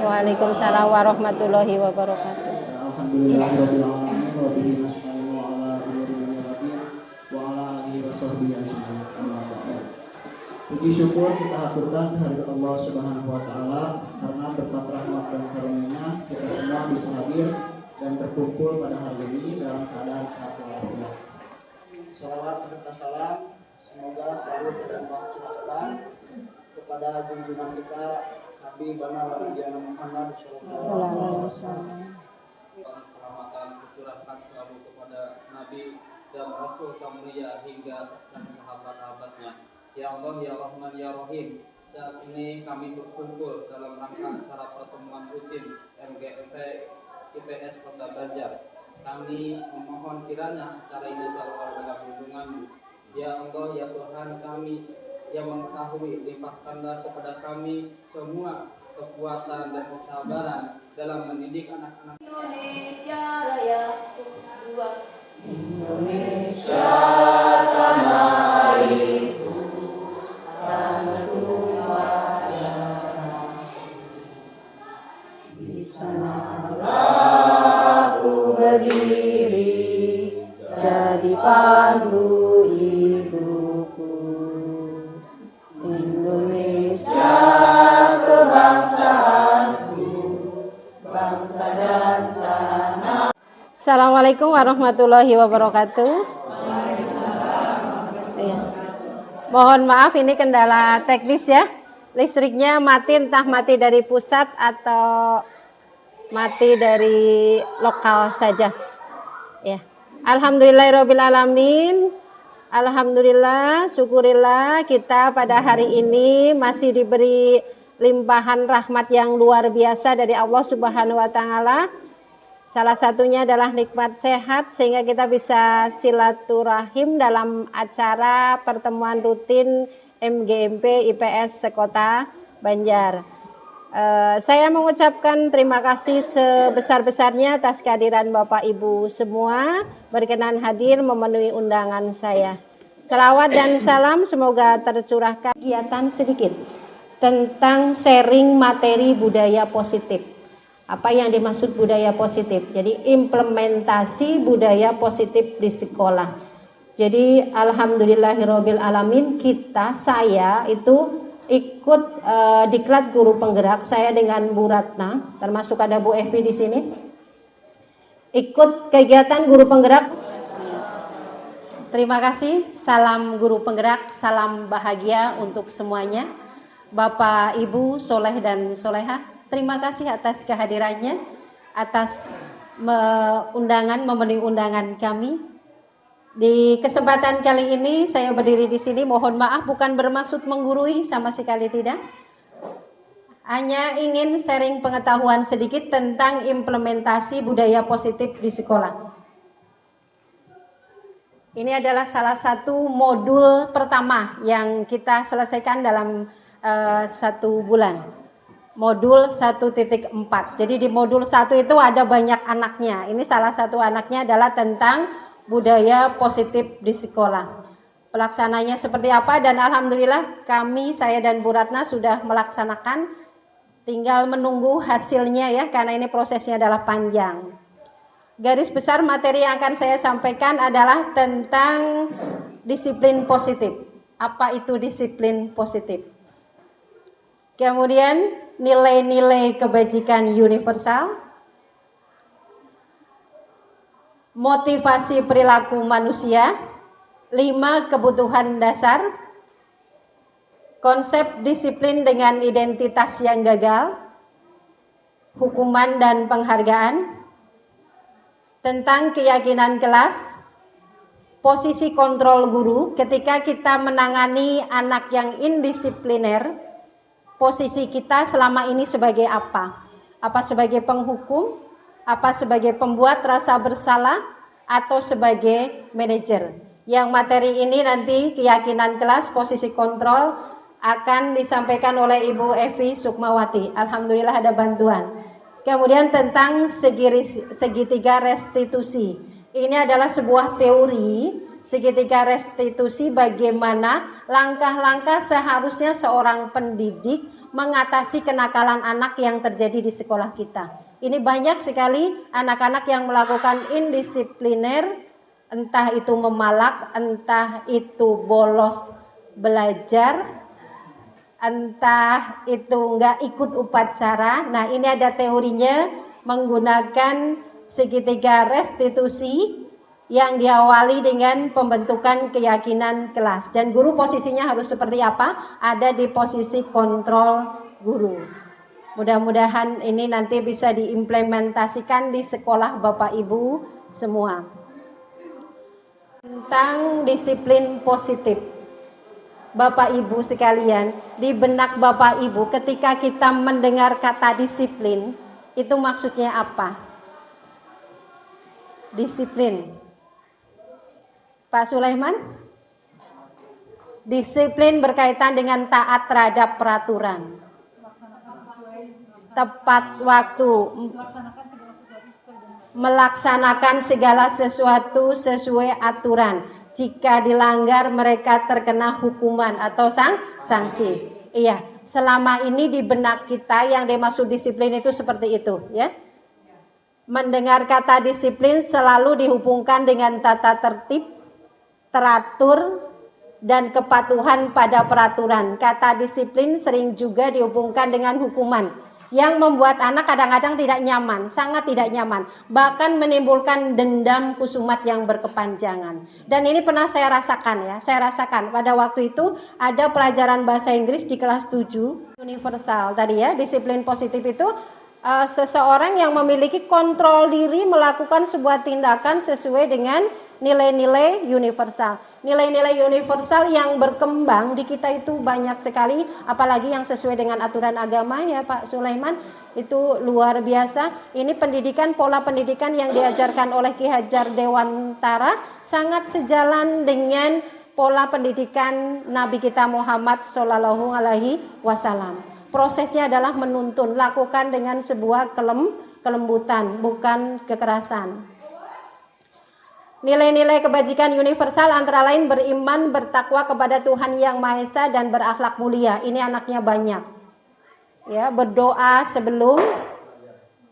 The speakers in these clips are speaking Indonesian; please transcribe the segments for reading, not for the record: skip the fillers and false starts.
Waalaikumsalam warahmatullahi wabarakatuh. Alhamdulillahirobbilalamin wa bihi nasta'in wa ala alihi wa sahbihi ajmain. Puji syukur kita haturkan kehadirat Allah Subhanahu wa taala karena berkat rahmat dan karunia kita semua bisa hadir dan terkumpul pada hari ini dalam keadaan sehat walafiat. Salawat beserta salam semoga selalu kita curahkan kepada junjungan kita Nabi Bana Nabiana Muhammad sallallahu alaihi wasallam. Keselamatan curahkan selalu kepada Nabi dan Rasul mulia hingga dan sahabat-sahabatnya. Ya Allah, ya Rahman, ya Rahim. Saat ini kami berkumpul dalam rangka acara pertemuan rutin MGMP IPS Kota Banjar. Kami memohon kiranya acara ini selalu dalam lindungan-Mu. Ya Allah, ya Tuhan kami yang mengetahui, limpahkanlah kepada kami semua kekuatan dan kesabaran dalam mendidik anak-anak. Indonesia Raya, Indonesia tanah airku, tanah tumpahnya. Di sanalah aku berdiri, jadi pandu ibuku. Indonesia kebangsaanku, bangsa dan tanah. Assalamualaikum warahmatullahi wabarakatuh. Ya. Mohon maaf ini kendala teknis ya. Listriknya mati, entah mati dari pusat atau mati dari lokal saja. Ya. Alhamdulillahirobbilalamin. Alhamdulillah, syukurillah kita pada hari ini masih diberi limpahan rahmat yang luar biasa dari Allah Subhanahu wa taala. Salah satunya adalah nikmat sehat sehingga kita bisa silaturahim dalam acara pertemuan rutin MGMP IPS Sekota Banjar. Saya mengucapkan terima kasih sebesar-besarnya atas kehadiran Bapak Ibu semua berkenan hadir memenuhi undangan saya. Selawat dan salam semoga tercurahkan kegiatan sedikit tentang sharing materi budaya positif. Apa yang dimaksud budaya positif? Jadi implementasi budaya positif di sekolah. Jadi alhamdulillahirabbil alamin saya itu ikut diklat guru penggerak saya dengan Bu Ratna, termasuk ada Bu Evi di sini. Ikut kegiatan guru penggerak. Terima kasih, salam guru penggerak, salam bahagia untuk semuanya. Bapak, Ibu, soleh dan solehah, terima kasih atas kehadirannya, atas memenuhi undangan kami. Di kesempatan kali ini saya berdiri di sini, mohon maaf bukan bermaksud menggurui, sama sekali tidak. Hanya ingin sharing pengetahuan sedikit tentang implementasi budaya positif di sekolah. Ini adalah salah satu modul pertama yang kita selesaikan dalam 1 bulan. Modul 1.4. Jadi di modul 1 itu ada banyak anaknya. Ini salah satu anaknya adalah tentang budaya positif di sekolah. Pelaksananya seperti apa, dan alhamdulillah saya dan Bu Ratna sudah melaksanakan. Tinggal menunggu hasilnya ya, karena ini prosesnya adalah panjang. Garis besar materi yang akan saya sampaikan adalah tentang disiplin positif. Apa itu disiplin positif? Kemudian nilai-nilai kebajikan universal, motivasi perilaku manusia, 5 kebutuhan dasar, konsep disiplin dengan identitas yang gagal, hukuman dan penghargaan, tentang keyakinan kelas, posisi kontrol guru ketika kita menangani anak yang indisipliner, posisi kita selama ini sebagai apa? Apa sebagai penghukum, apa sebagai pembuat rasa bersalah, atau sebagai manajer? Yang materi ini nanti keyakinan kelas, posisi kontrol, akan disampaikan oleh Ibu Evi Sukmawati. Alhamdulillah ada bantuan. Kemudian tentang segitiga restitusi. Ini adalah sebuah teori segitiga restitusi, bagaimana langkah-langkah seharusnya seorang pendidik mengatasi kenakalan anak yang terjadi di sekolah kita. Ini banyak sekali anak-anak yang melakukan indisipliner, entah itu memalak, entah itu bolos belajar, entah itu nggak ikut upacara. Nah, ini ada teorinya menggunakan segitiga restitusi yang diawali dengan pembentukan keyakinan kelas. Dan guru posisinya harus seperti apa? Ada di posisi kontrol guru. Mudah-mudahan ini nanti bisa diimplementasikan di sekolah Bapak Ibu semua. Tentang disiplin positif. Bapak Ibu sekalian, di benak Bapak Ibu ketika kita mendengar kata disiplin, itu maksudnya apa? Disiplin. Pak Sulaiman? Disiplin berkaitan dengan taat terhadap peraturan. Tepat waktu. Melaksanakan segala sesuatu sesuai aturan. Jika dilanggar mereka terkena hukuman atau sanksi. Iya, selama ini di benak kita yang dimaksud disiplin itu seperti itu, ya. Mendengar kata disiplin selalu dihubungkan dengan tata tertib, teratur, dan kepatuhan pada peraturan. Kata disiplin sering juga dihubungkan dengan hukuman, yang membuat anak kadang-kadang tidak nyaman, sangat tidak nyaman, bahkan menimbulkan dendam kusumat yang berkepanjangan. Dan ini pernah saya rasakan ya, saya rasakan pada waktu itu ada pelajaran bahasa Inggris di kelas 7, universal tadi ya, disiplin positif itu seseorang yang memiliki kontrol diri melakukan sebuah tindakan sesuai dengan nilai-nilai universal. Nilai-nilai universal yang berkembang di kita itu banyak sekali, apalagi yang sesuai dengan aturan agama ya Pak Sulaiman, itu luar biasa. Ini pendidikan, pola pendidikan yang diajarkan oleh Ki Hajar Dewantara sangat sejalan dengan pola pendidikan Nabi kita Muhammad Shallallahu Alaihi Wasallam. Prosesnya adalah menuntun, lakukan dengan sebuah kelembutan, bukan kekerasan. Nilai-nilai kebajikan universal antara lain beriman, bertakwa kepada Tuhan Yang Maha Esa, dan berakhlak mulia. Ini anaknya banyak. Ya, berdoa sebelum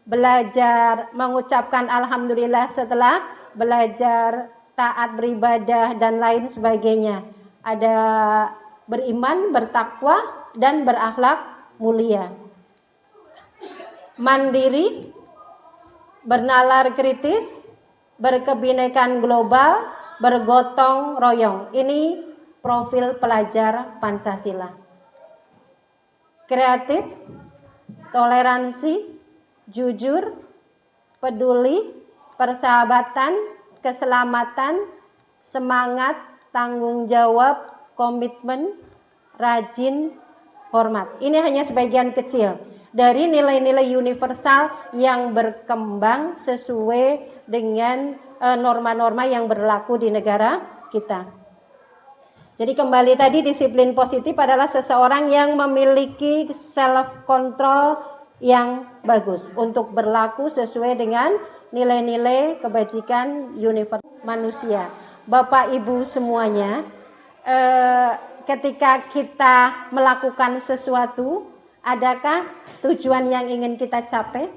belajar, mengucapkan alhamdulillah setelah belajar, taat beribadah dan lain sebagainya. Ada beriman, bertakwa, dan berakhlak mulia. Mandiri, bernalar kritis, berkebinekaan global, bergotong royong. Ini profil pelajar Pancasila. Kreatif, toleransi, jujur, peduli, persahabatan, keselamatan, semangat, tanggung jawab, komitmen, rajin, hormat. Ini hanya sebagian kecil dari nilai-nilai universal yang berkembang sesuai dengan norma-norma yang berlaku di negara kita. Jadi kembali tadi, disiplin positif adalah seseorang yang memiliki self control yang bagus untuk berlaku sesuai dengan nilai-nilai kebajikan universal manusia. Bapak Ibu semuanya, ketika kita melakukan sesuatu, adakah tujuan yang ingin kita capai?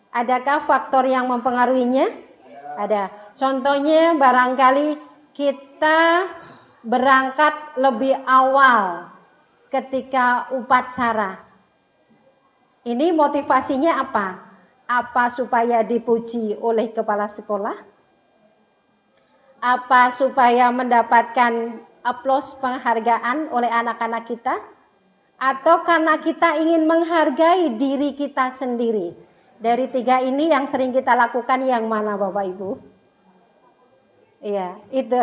Adakah faktor yang mempengaruhinya? Ada. Contohnya barangkali kita berangkat lebih awal ketika upacara. Ini motivasinya apa? Apa supaya dipuji oleh kepala sekolah? Apa supaya mendapatkan aplaus penghargaan oleh anak-anak kita? Atau karena kita ingin menghargai diri kita sendiri? Dari tiga ini yang sering kita lakukan yang mana Bapak Ibu? Iya, itu.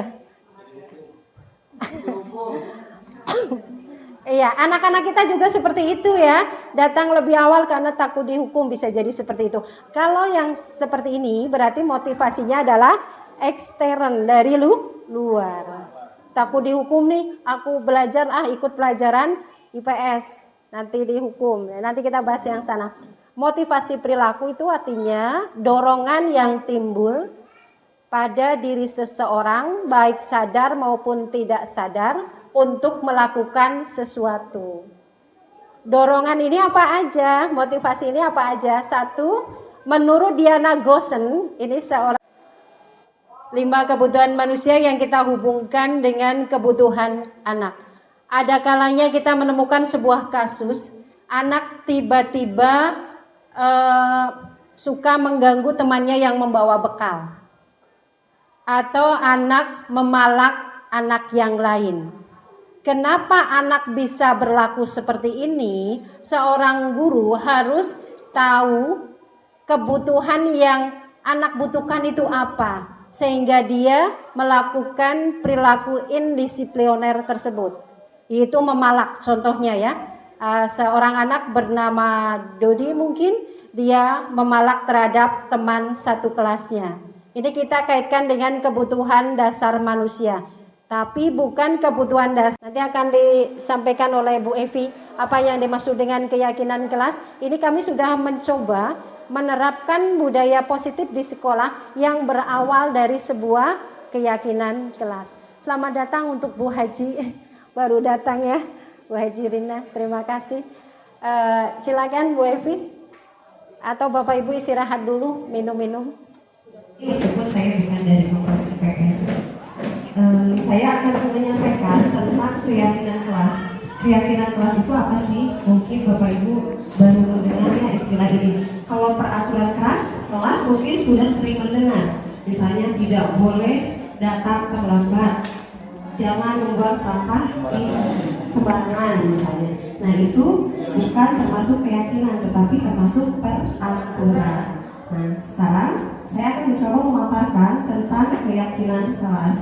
Iya, anak-anak kita juga seperti itu ya. Datang lebih awal karena takut dihukum, bisa jadi seperti itu. Kalau yang seperti ini berarti motivasinya adalah ekstern, dari luar. Takut dihukum nih, aku belajar ikut pelajaran IPS, nanti dihukum. Nanti kita bahas yang sana. Motivasi perilaku itu artinya dorongan yang timbul pada diri seseorang, baik sadar maupun tidak sadar, untuk melakukan sesuatu. Dorongan ini apa aja? Motivasi ini apa aja? Satu, menurut Diana Gosen, ini seorang 5 kebutuhan manusia yang kita hubungkan dengan kebutuhan anak. Ada kalanya kita menemukan sebuah kasus, anak tiba-tiba suka mengganggu temannya yang membawa bekal. Atau anak memalak anak yang lain. Kenapa anak bisa berlaku seperti ini? Seorang guru harus tahu kebutuhan yang anak butuhkan itu apa, sehingga dia melakukan perilaku indisipliner tersebut. Itu memalak contohnya ya. Seorang anak bernama Dodi mungkin dia memalak terhadap teman satu kelasnya. Ini kita kaitkan dengan kebutuhan dasar manusia. Tapi bukan kebutuhan dasar. Nanti akan disampaikan oleh Bu Evi apa yang dimaksud dengan keyakinan kelas. Ini kami sudah mencoba menerapkan budaya positif di sekolah yang berawal dari sebuah keyakinan kelas. Selamat datang untuk Bu Haji, baru datang ya Bu Haji Rina, terima kasih. Silakan Bu Evi atau Bapak Ibu istirahat dulu, minum-minum. Meskipun saya bukan dari kelompok IPS, saya akan menyampaikan tentang keyakinan kelas. Keyakinan kelas itu apa sih? Mungkin Bapak Ibu baru mendengarnya istilah ini. Kalau peraturan kelas mungkin sudah sering mendengar. Misalnya tidak boleh datang terlambat, jangan membuang sampah di sembarangan misalnya. Nah itu bukan termasuk keyakinan, tetapi termasuk peraturan. Nah sekarang saya akan mencoba memaparkan tentang keyakinan kelas.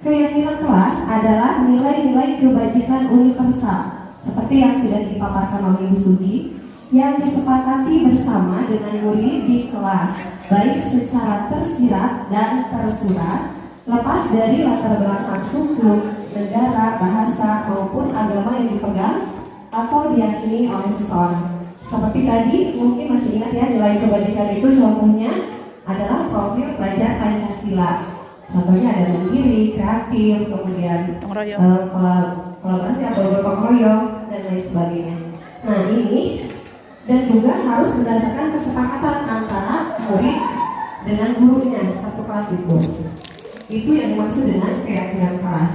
Keyakinan kelas adalah nilai-nilai kebajikan universal seperti yang sudah dipaparkan oleh Ibu Sugi, yang disepakati bersama dengan murid di kelas, baik secara tersirat dan tersurat, lepas dari latar belakang suku, negara, bahasa maupun agama yang dipegang atau diyakini oleh seseorang. Seperti tadi mungkin masih ingat ya, nilai kebajikan itu contohnya adalah profil pelajar Pancasila. Contohnya ada mandiri, kreatif, kemudian kolaborasi atau gotong royong dan lain sebagainya. Nah ini dan juga harus berdasarkan kesepakatan antara murid dengan gurunya satu kelas itu. Itu yang dimaksud dengan keyakinan kelas.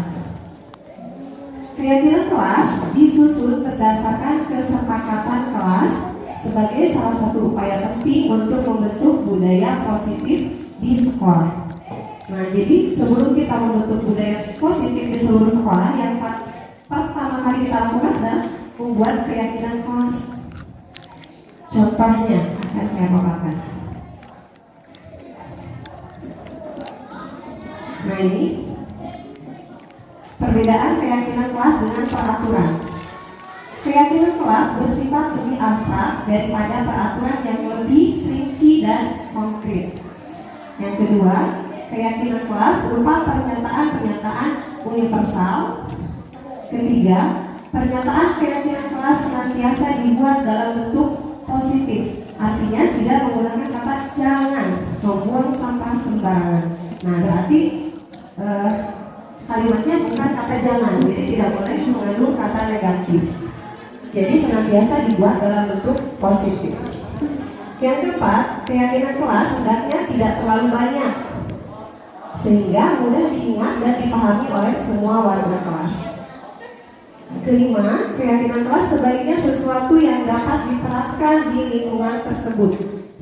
Keyakinan kelas disusun berdasarkan kesepakatan kelas sebagai salah satu upaya penting untuk membentuk budaya positif di sekolah. Nah, jadi sebelum kita membentuk budaya positif di seluruh sekolah, yang pertama kali kita lakukan adalah membuat keyakinan kelas. Contohnya akan saya paparkan. ini perbedaan keyakinan kelas dengan peraturan. Keyakinan kelas bersifat lebih abstrak daripada peraturan yang lebih rinci dan konkret. Yang kedua, keyakinan kelas berupa pernyataan-pernyataan universal. Ketiga, pernyataan keyakinan kelas senantiasa dibuat dalam bentuk positif. Artinya tidak menggunakan kata jangan membuang sampah sembarangan. Nah, berarti kalimatnya bukan kata jangan, jadi tidak boleh mengandung kata negatif. Jadi senantiasa dibuat dalam bentuk positif. Yang keempat, keyakinan kelas hendaknya tidak terlalu banyak sehingga mudah diingat dan dipahami oleh semua warga kelas. Kelima, keyakinan kelas sebaiknya sesuatu yang dapat diterapkan di lingkungan tersebut.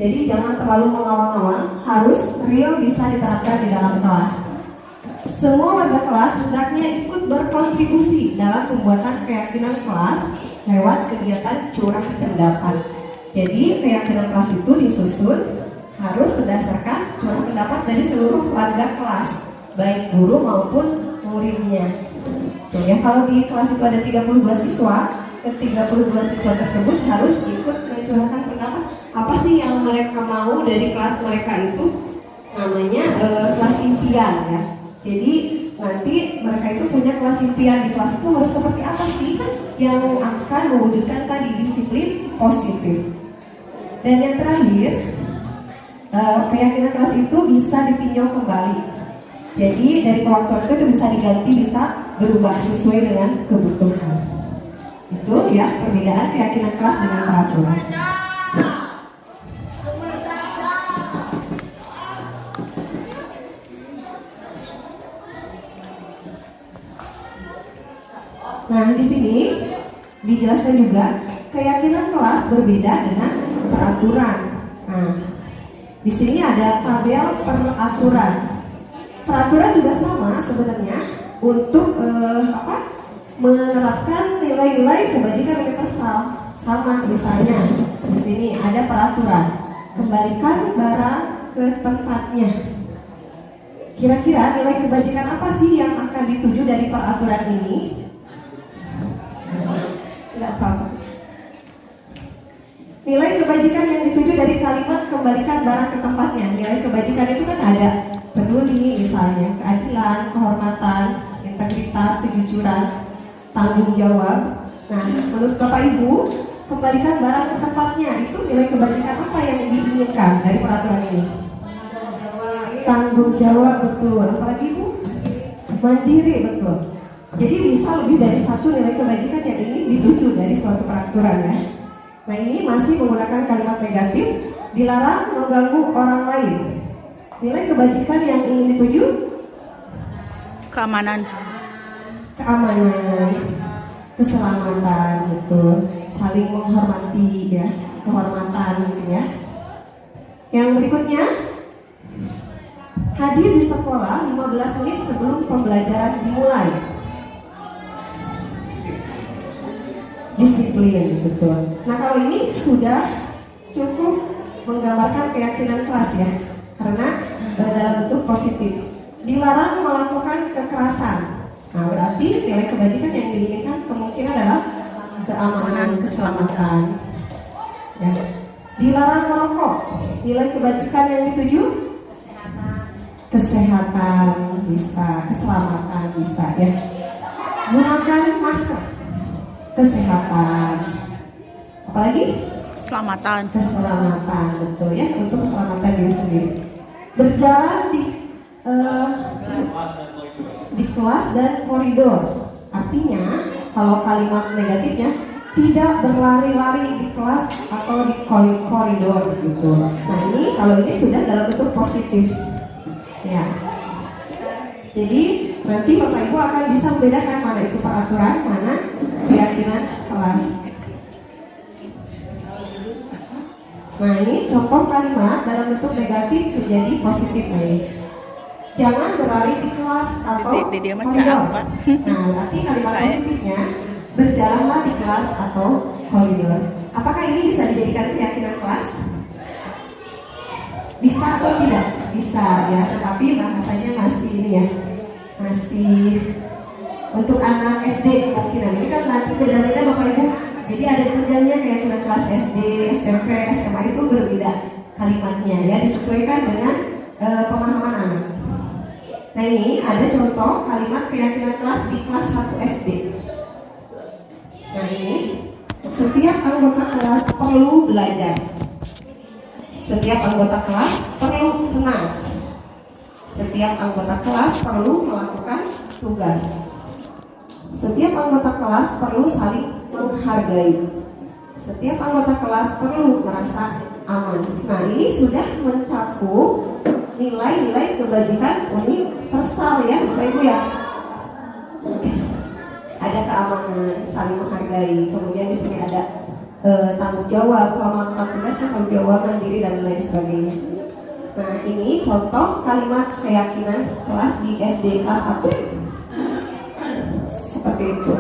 Jadi jangan terlalu mengawang-awang, harus real bisa diterapkan di dalam kelas. Semua warga kelas hendaknya ikut berkontribusi dalam pembuatan keyakinan kelas lewat kegiatan curah pendapat. Jadi keyakinan kelas itu disusun harus berdasarkan curah pendapat dari seluruh warga kelas, baik guru maupun muridnya. Tuh ya, kalau di kelas itu ada 32 siswa, ke-32 siswa tersebut harus ikut mencurahkan pendapat apa sih yang mereka mau dari kelas mereka itu, namanya kelas impian ya. Jadi nanti mereka itu punya kelas impian, di kelas itu harus seperti apa sih yang akan mewujudkan tadi disiplin positif. Dan yang terakhir, keyakinan kelas itu bisa ditinjau kembali. Jadi dari waktu itu bisa diganti, bisa berubah sesuai dengan kebutuhan. Itu ya perbedaan keyakinan kelas dengan peraturan. Nah, di sini dijelaskan juga keyakinan kelas berbeda dengan peraturan. Nah, di sini ada tabel peraturan. Peraturan juga sama sebenarnya untuk menerapkan nilai-nilai kebajikan universal. Sama misalnya di sini ada peraturan, kembalikan barang ke tempatnya. Kira-kira nilai kebajikan apa sih yang akan dituju dari peraturan ini? Tidak apa-apa. Nilai kebajikan yang dituju dari kalimat kembalikan barang ke tempatnya. Nilai kebajikan itu kan ada peduli misalnya, keadilan, kehormatan, integritas, kejujuran, tanggung jawab. Nah, menurut Bapak Ibu, kembalikan barang ke tempatnya itu nilai kebajikan apa yang diinginkan dari peraturan ini? Tanggung jawab, betul. Apalagi Ibu? Mandiri, betul. Jadi bisa lebih dari satu nilai kebajikan yang ingin dituju dari suatu peraturan ya. Nah, ini masih menggunakan kalimat negatif, dilarang mengganggu orang lain. Nilai kebajikan yang ingin dituju? Keamanan, keselamatan, betul. Saling menghormati ya, kehormatan mungkin ya. Yang berikutnya, hadir di sekolah 15 menit sebelum pembelajaran dimulai. Disiplin, betul. Nah, kalau ini sudah cukup menggambarkan keyakinan kelas ya, karena dalam bentuk positif. Dilarang melakukan kekerasan. Nah, berarti nilai kebajikan yang diinginkan kemungkinan adalah keamanan, keselamatan. Ya. Dilarang merokok. Nilai kebajikan yang dituju? Kesehatan bisa, keselamatan bisa ya. Gunakan masker. Kesehatan. Apalagi? Keselamatan, betul ya, untuk keselamatan diri sendiri. Berjalan di kelas dan koridor. Artinya, kalau kalimat negatifnya tidak berlari-lari di kelas atau di koridor gitu. Nah, ini kalau ini sudah dalam bentuk positif. Ya. Jadi nanti Bapak Ibu akan bisa membedakan mana itu peraturan, mana keyakinan kelas. Nah, ini contoh kalimat dalam bentuk negatif menjadi positif nih. Jangan berlari di kelas atau koridor. Nah, berarti kalimat positifnya berjalanlah di kelas atau koridor. Apakah ini bisa dijadikan keyakinan kelas? Bisa atau tidak? Bisa ya, tetapi bahasanya masih ini ya, masih untuk anak SD kemungkinan. Ini kan nanti beda-beda Bapak Ibu. Jadi ada jenjangnya kayak cuma kelas SD, SMP, SMA itu berbeda kalimatnya ya, disesuaikan dengan pemahaman anak. Nah ini ada contoh kalimat keyakinan kelas di kelas 1 SD. Nah ini, setiap anggota kelas perlu belajar. Setiap anggota kelas perlu senang. Setiap anggota kelas perlu melakukan tugas. Setiap anggota kelas perlu saling menghargai. Setiap anggota kelas perlu merasa aman. Nah ini sudah mencakup nilai-nilai kebajikan universal ya Bapak Ibu ya. Ada keamanan, saling menghargai, kemudian di sini ada tanggung jawab, kalau melakukan tugasnya tanggung jawab, mandiri dan lain sebagainya. Nah ini contoh kalimat keyakinan kelas di SD kelas 1 seperti itu.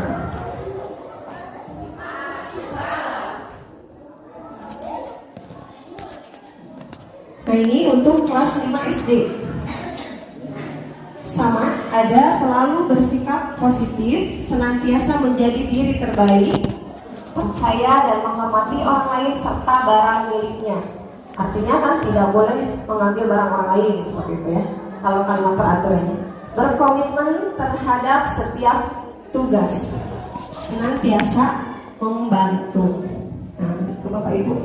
Nah ini untuk kelas 5 SD. Sama, ada selalu bersikap positif, senantiasa menjadi diri terbaik, percaya dan menghormati orang lain serta barang miliknya. Artinya kan tidak boleh mengambil barang orang lain seperti itu ya. Kalau kalimat peraturannya, berkomitmen terhadap setiap tugas, senantiasa membantu. Nah, itu Bapak Ibu.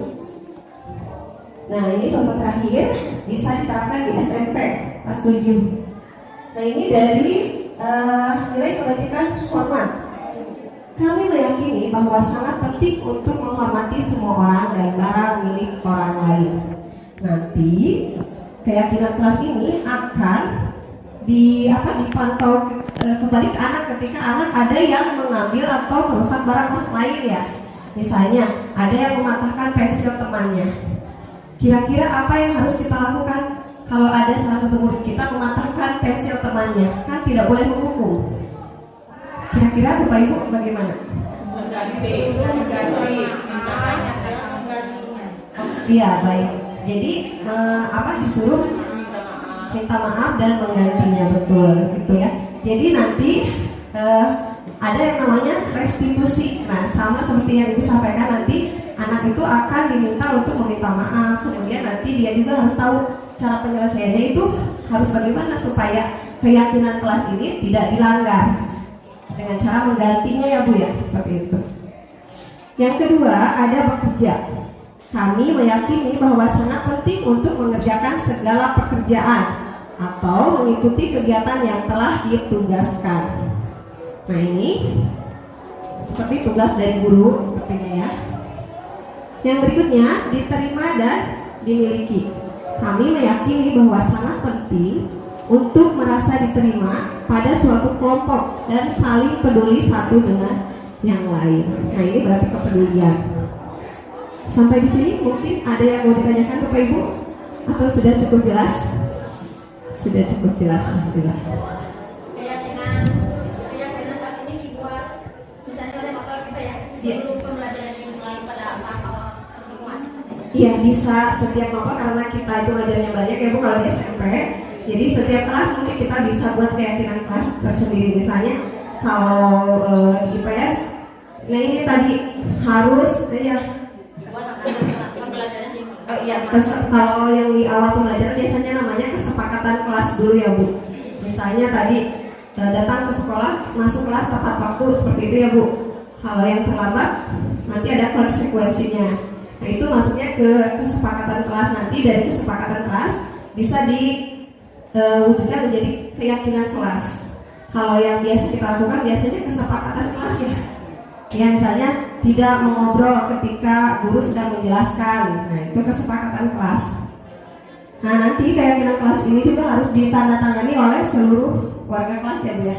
Nah ini contoh terakhir bisa diterapkan di SMP kelas 7. Nah ini dari nilai kebajikan hormat. Kami meyakini bahwa sangat penting untuk menghormati semua orang dan barang milik orang lain. Nanti keyakinan kelas ini akan dipantau kembali ke anak ketika anak ada yang mengambil atau merusak barang orang lain ya. Misalnya ada yang mematahkan pensil temannya. Kira-kira apa yang harus kita lakukan kalau ada salah satu murid kita mematahkan pensil temannya? Kan tidak boleh menghukum. Kira-kira Bapak Ibu bagaimana? Mengganti. Iya baik. Jadi disuruh minta maaf dan menggantinya, betul gitu ya. Jadi nanti ada yang namanya restitusi. Nah sama seperti yang Ibu sampaikan, nanti anak itu akan diminta untuk meminta maaf. Kemudian nanti dia juga harus tahu cara penyelesaiannya itu harus bagaimana supaya keyakinan kelas ini tidak dilanggar, dengan cara menggantinya ya Bu ya, seperti itu. Yang kedua ada bekerja. Kami meyakini bahwa sangat penting untuk mengerjakan segala pekerjaan atau mengikuti kegiatan yang telah ditugaskan. Nah ini seperti tugas dari guru sepertinya ya. Yang berikutnya diterima dan dimiliki. Kami meyakini bahwa sangat penting untuk merasa diterima pada suatu kelompok dan saling peduli satu dengan yang lain. Nah ini berarti kepedulian. Sampai di sini mungkin ada yang mau ditanyakan Bapak Ibu atau sudah cukup jelas? Sudah cukup jelas, alhamdulillah. Keyakinan pas ini dibuat misalnya oleh makhluk kita ya. Sebelum pembelajaran dimulai pada awal pertemuan. Iya bisa setiap kelompok karena kita itu belajarnya banyak ya Bu kalau di SMP. Jadi setiap kelas mungkin kita bisa buat keyakinan kelas tersendiri. Misalnya kalau di IPS, nah ini tadi harus ya. Kalau yang di awal pembelajaran biasanya namanya kesepakatan kelas dulu ya Bu. Misalnya tadi datang ke sekolah, masuk kelas tepat waktu seperti itu ya Bu. Kalau yang terlambat nanti ada konsekuensinya. Nah itu maksudnya ke kesepakatan kelas. Nanti dari kesepakatan kelas bisa diwujudkan menjadi keyakinan kelas. Kalau yang biasa kita lakukan biasanya kesepakatan kelas ya. Ya misalnya tidak mengobrol ketika guru sedang menjelaskan. Nah itu kesepakatan kelas. Nah nanti keyakinan kelas ini juga harus ditandatangani oleh seluruh warga kelas ya Bu ya.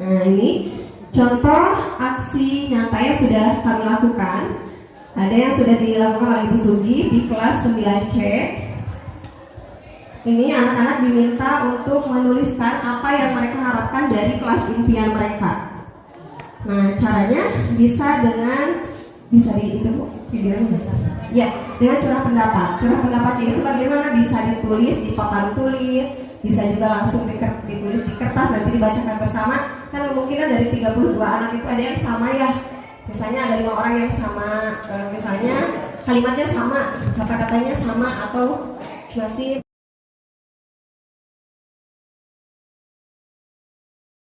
Nah ini contoh aksi nyata yang sudah kami lakukan. Ada yang sudah dilakukan oleh Ibu Sugi di kelas 9C. Ini anak-anak diminta untuk menuliskan apa yang mereka harapkan dari kelas impian mereka. Nah caranya bisa di itu videonya. Ya, dengan curah pendapat. Curah pendapatnya itu bagaimana, bisa ditulis di papan tulis, bisa juga langsung ditulis di kertas nanti dibacakan bersama. Kan kemungkinan dari 32 anak itu ada yang sama ya. Misalnya ada 5 orang yang sama, misalnya kalimatnya sama, kata-katanya sama atau masih